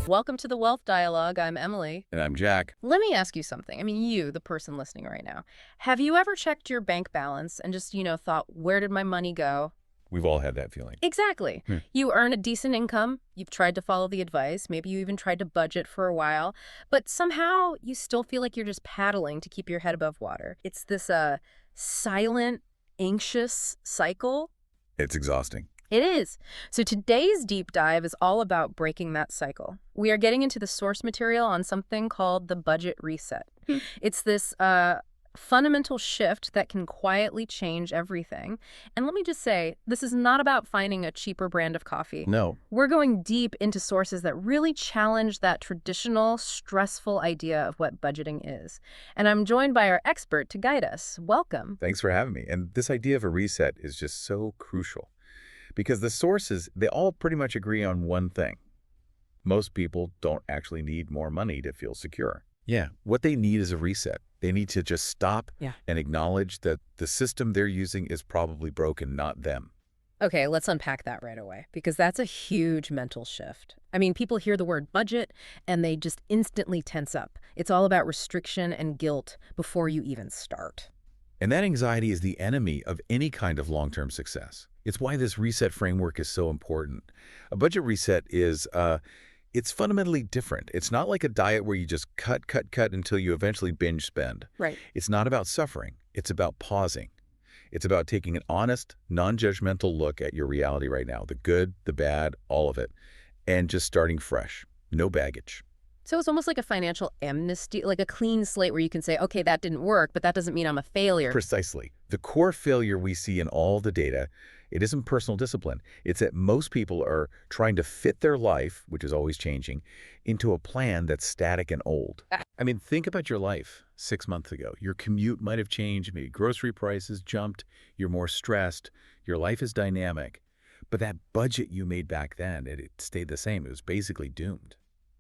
Welcome to the Wealth Dialogue. I'm Emily. And I'm Jack. Let me ask you something. I mean, you, the person listening right now, have you ever checked your bank balance and just, thought, where did my money go? We've all had that feeling. Exactly. You earn a decent income. You've tried to follow the advice. Maybe you even tried to budget for a while. But somehow you still feel like you're just paddling to keep your head above water. It's this silent, anxious cycle. It's exhausting. It is. So today's deep dive is all about breaking that cycle. We are getting into the source material on something called the budget reset. It's this fundamental shift that can quietly change everything. And let me just say, this is not about finding a cheaper brand of coffee. No. We're going deep into sources that really challenge that traditional, stressful idea of what budgeting is. And I'm joined by our expert to guide us. Welcome. Thanks for having me. And this idea of a reset is just so crucial. Because the sources, they all pretty much agree on one thing. Most people don't actually need more money to feel secure. Yeah, what they need is a reset. They need to just stop and acknowledge that the system they're using is probably broken, not them. Okay, let's unpack that right away, because that's a huge mental shift. I mean, people hear the word budget and they just instantly tense up. It's all about restriction and guilt before you even start. And that anxiety is the enemy of any kind of long-term success. It's why this reset framework is so important. A budget reset is, it's fundamentally different. It's not like a diet where you just cut until you eventually binge spend. Right. It's not about suffering. It's about pausing. It's about taking an honest, non-judgmental look at your reality right now, the good, the bad, all of it, and just starting fresh. No baggage. So it's almost like a financial amnesty, like a clean slate where you can say, okay, that didn't work, but that doesn't mean I'm a failure. Precisely. The core failure we see in all the data, it isn't personal discipline. It's that most people are trying to fit their life, which is always changing, into a plan that's static and old. I mean, think about your life 6 months ago. Your commute might have changed. Maybe grocery prices jumped. You're more stressed. Your life is dynamic. But that budget you made back then, it stayed the same. It was basically doomed.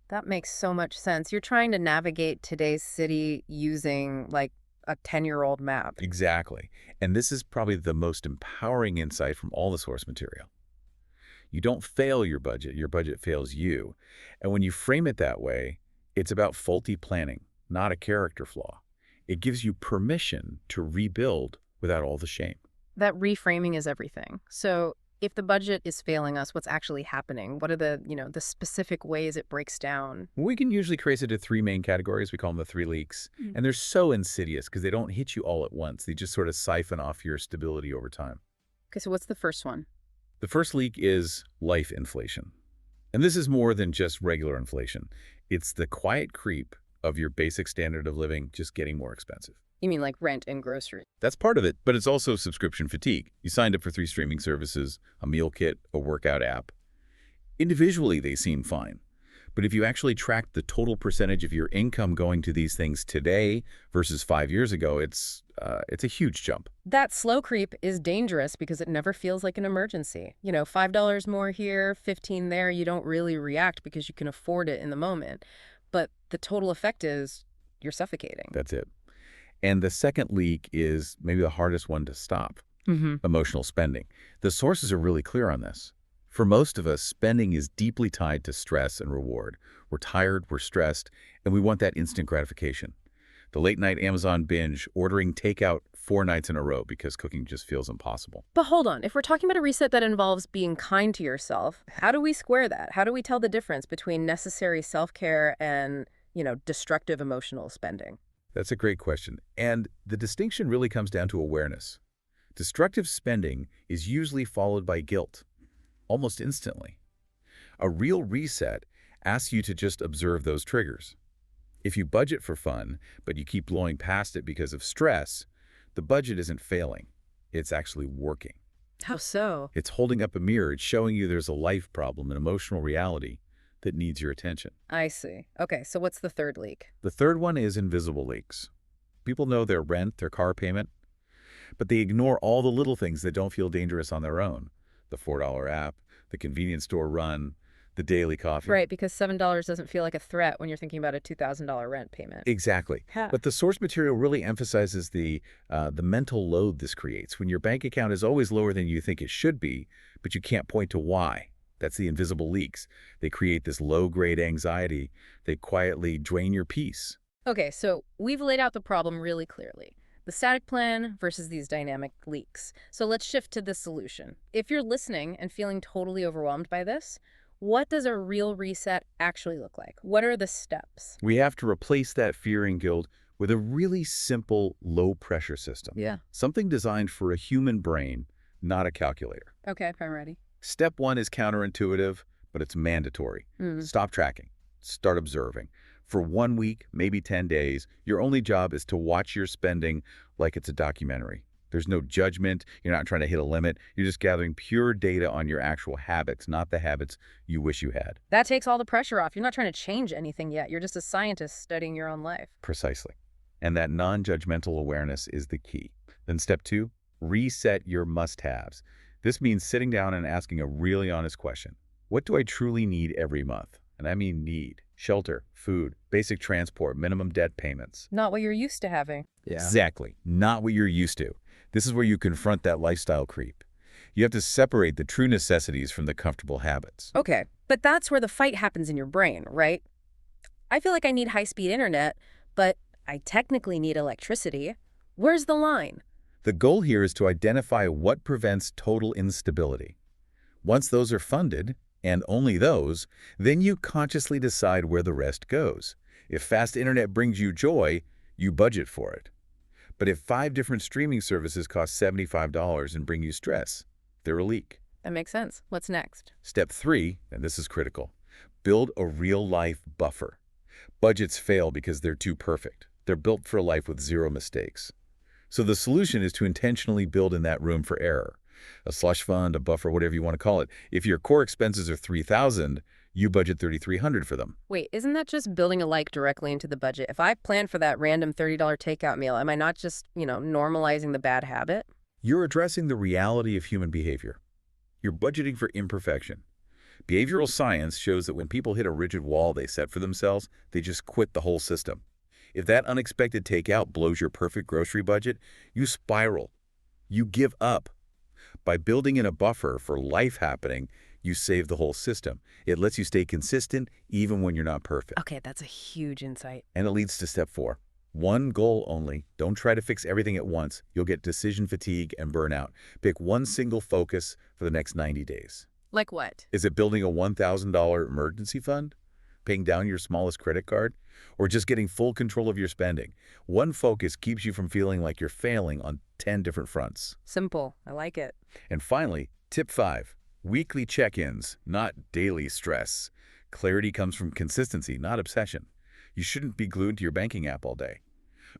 That makes so much sense. You're trying to navigate today's city using like a 10-year-old map. Exactly. And this is probably the most empowering insight from all the source material. You don't fail your budget fails you. And when you frame it that way, it's about faulty planning, not a character flaw. It gives you permission to rebuild without all the shame. That reframing is everything. So if the budget is failing us, what's actually happening? What are the, the specific ways it breaks down? We can usually trace it to three main categories. We call them the three leaks. And they're so insidious because they don't hit you all at once. They just sort of siphon off your stability over time. Okay, so what's the first one? The first leak is life inflation. And this is more than just regular inflation. It's the quiet creep of your basic standard of living just getting more expensive. You mean like rent and groceries? That's part of it, but it's also subscription fatigue. You signed up for 3 streaming services, a meal kit, a workout app. Individually, they seem fine. But if you actually track the total percentage of your income going to these things today versus 5 years ago, it's a huge jump. That slow creep is dangerous because it never feels like an emergency. $5 more here, 15 there, you don't really react because you can afford it in the moment. But the total effect is you're suffocating. That's it. And the second leak is maybe the hardest one to stop, emotional spending. The sources are really clear on this. For most of us, spending is deeply tied to stress and reward. We're tired, we're stressed, and we want that instant gratification. The late-night Amazon binge, ordering takeout 4 nights in a row because cooking just feels impossible. But hold on, if we're talking about a reset that involves being kind to yourself, how do we square that? How do we tell the difference between necessary self-care and, destructive emotional spending? That's a great question. And the distinction really comes down to awareness. Destructive spending is usually followed by guilt, almost instantly. A real reset asks you to just observe those triggers. If you budget for fun, but you keep blowing past it because of stress, the budget isn't failing. It's actually working. How so? It's holding up a mirror. It's showing you there's a life problem, an emotional reality that needs your attention. I see. Okay, so what's the third leak? The third one is invisible leaks. People know their rent, their car payment, but they ignore all the little things that don't feel dangerous on their own. The $4 app, the convenience store run, the daily coffee. Right, because $7 doesn't feel like a threat when you're thinking about a $2,000 rent payment. Exactly. But the source material really emphasizes the mental load this creates when your bank account is always lower than you think it should be, but you can't point to why. That's the invisible leaks. They create this low-grade anxiety. They quietly drain your peace. Okay, so we've laid out the problem really clearly. The static plan versus these dynamic leaks. So let's shift to the solution. If you're listening and feeling totally overwhelmed by this, what does a real reset actually look like? What are the steps? We have to replace that fear and guilt with a really simple, low-pressure system. Yeah. Something designed for a human brain, not a calculator. Okay, I'm ready. Step 1 is counterintuitive, but it's mandatory. Stop tracking. Start observing. For 1 week, maybe 10 days, your only job is to watch your spending like it's a documentary. There's no judgment. You're not trying to hit a limit. You're just gathering pure data on your actual habits, not the habits you wish you had. That takes all the pressure off. You're not trying to change anything yet. You're just a scientist studying your own life. Precisely. And that non-judgmental awareness is the key. Then step 2, reset your must-haves. This means sitting down and asking a really honest question. What do I truly need every month? And I mean need. Shelter, food, basic transport, minimum debt payments. Not what you're used to having. Yeah. Exactly. Not what you're used to. This is where you confront that lifestyle creep. You have to separate the true necessities from the comfortable habits. Okay, but that's where the fight happens in your brain, right? I feel like I need high-speed internet, but I technically need electricity. Where's the line? The goal here is to identify what prevents total instability. Once those are funded, and only those, then you consciously decide where the rest goes. If fast internet brings you joy, you budget for it. But if 5 different streaming services cost $75 and bring you stress, they're a leak. That makes sense. What's next? Step 3, and this is critical, build a real-life buffer. Budgets fail because they're too perfect. They're built for a life with 0 mistakes. So the solution is to intentionally build in that room for error. A slush fund, a buffer, whatever you want to call it. If your core expenses are $3,000, you budget $3,300 for them. Wait, isn't that just building a like directly into the budget? If I plan for that random $30 takeout meal, am I not just, normalizing the bad habit? You're addressing the reality of human behavior. You're budgeting for imperfection. Behavioral science shows that when people hit a rigid wall they set for themselves, they just quit the whole system. If that unexpected takeout blows your perfect grocery budget, you spiral. You give up. By building in a buffer for life happening, you save the whole system. It lets you stay consistent even when you're not perfect. Okay, that's a huge insight. And it leads to step 4. One goal only. Don't try to fix everything at once. You'll get decision fatigue and burnout. Pick one single focus for the next 90 days. Like what? Is it building a $1,000 emergency fund? Paying down your smallest credit card? Or just getting full control of your spending? One focus keeps you from feeling like you're failing on 10 different fronts. Simple. I like it. And finally, tip 5, weekly check-ins, not daily stress. Clarity comes from consistency, not obsession. You shouldn't be glued to your banking app all day.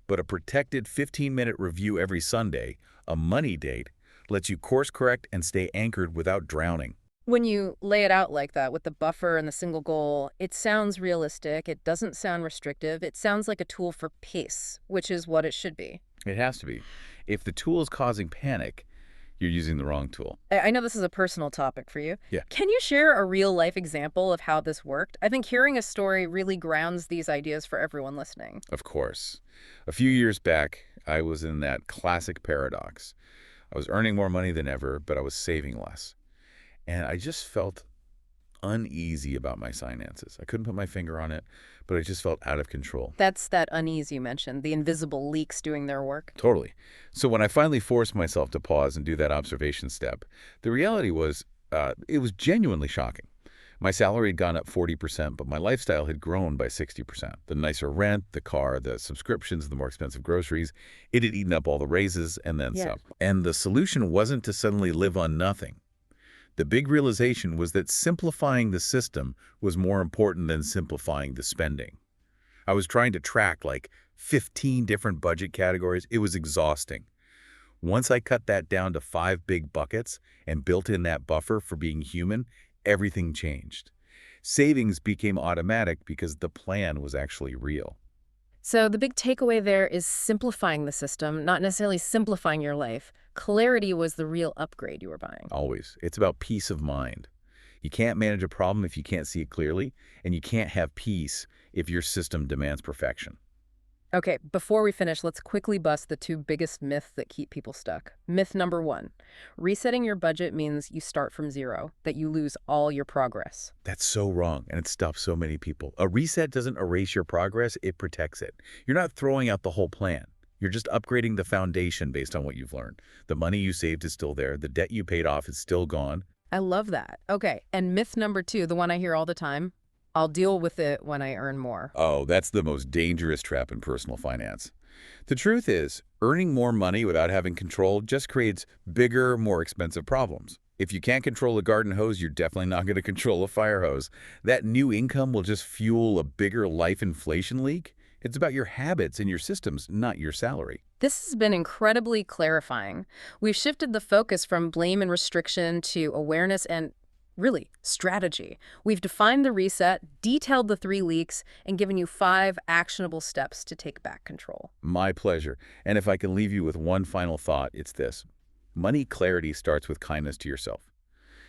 But a protected 15-minute review every Sunday, a money date, lets you course correct and stay anchored without drowning. When you lay it out like that with the buffer and the single goal, it sounds realistic. It doesn't sound restrictive. It sounds like a tool for peace, which is what it should be. It has to be. If the tool is causing panic, you're using the wrong tool. I know this is a personal topic for you. Yeah. Can you share a real-life example of how this worked? I think hearing a story really grounds these ideas for everyone listening. Of course. A few years back, I was in that classic paradox. I was earning more money than ever, but I was saving less. And I just felt uneasy about my finances. I couldn't put my finger on it, but I just felt out of control. That's that unease you mentioned, the invisible leaks doing their work. Totally. So when I finally forced myself to pause and do that observation step, the reality was it was genuinely shocking. My salary had gone up 40%, but my lifestyle had grown by 60%. The nicer rent, the car, the subscriptions, the more expensive groceries, it had eaten up all the raises and then some. And the solution wasn't to suddenly live on nothing. The big realization was that simplifying the system was more important than simplifying the spending. I was trying to track like 15 different budget categories. It was exhausting. Once I cut that down to 5 big buckets and built in that buffer for being human, everything changed. Savings became automatic because the plan was actually real. So the big takeaway there is simplifying the system, not necessarily simplifying your life. Clarity was the real upgrade you were buying. Always. It's about peace of mind. You can't manage a problem if you can't see it clearly, and you can't have peace if your system demands perfection. Okay, before we finish, let's quickly bust the two biggest myths that keep people stuck. Myth number one, resetting your budget means you start from zero, that you lose all your progress. That's so wrong, and it stops so many people. A reset doesn't erase your progress, it protects it. You're not throwing out the whole plan. You're just upgrading the foundation based on what you've learned. The money you saved is still there. The debt you paid off is still gone. I love that. Okay, and myth number two, the one I hear all the time, I'll deal with it when I earn more. Oh, that's the most dangerous trap in personal finance. The truth is, earning more money without having control just creates bigger, more expensive problems. If you can't control a garden hose, you're definitely not going to control a fire hose. That new income will just fuel a bigger life inflation leak. It's about your habits and your systems, not your salary. This has been incredibly clarifying. We've shifted the focus from blame and restriction to awareness and, really, strategy. We've defined the reset, detailed the 3 leaks, and given you 5 actionable steps to take back control. My pleasure. And if I can leave you with one final thought, it's this. Money clarity starts with kindness to yourself.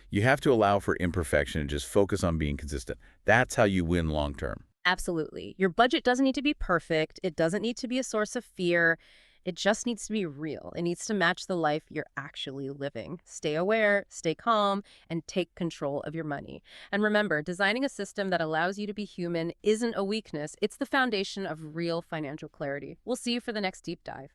You have to allow for imperfection and just focus on being consistent. That's how you win long term. Absolutely. Your budget doesn't need to be perfect. It doesn't need to be a source of fear. It just needs to be real. It needs to match the life you're actually living. Stay aware, stay calm, and take control of your money. And remember, designing a system that allows you to be human isn't a weakness. It's the foundation of real financial clarity. We'll see you for the next deep dive.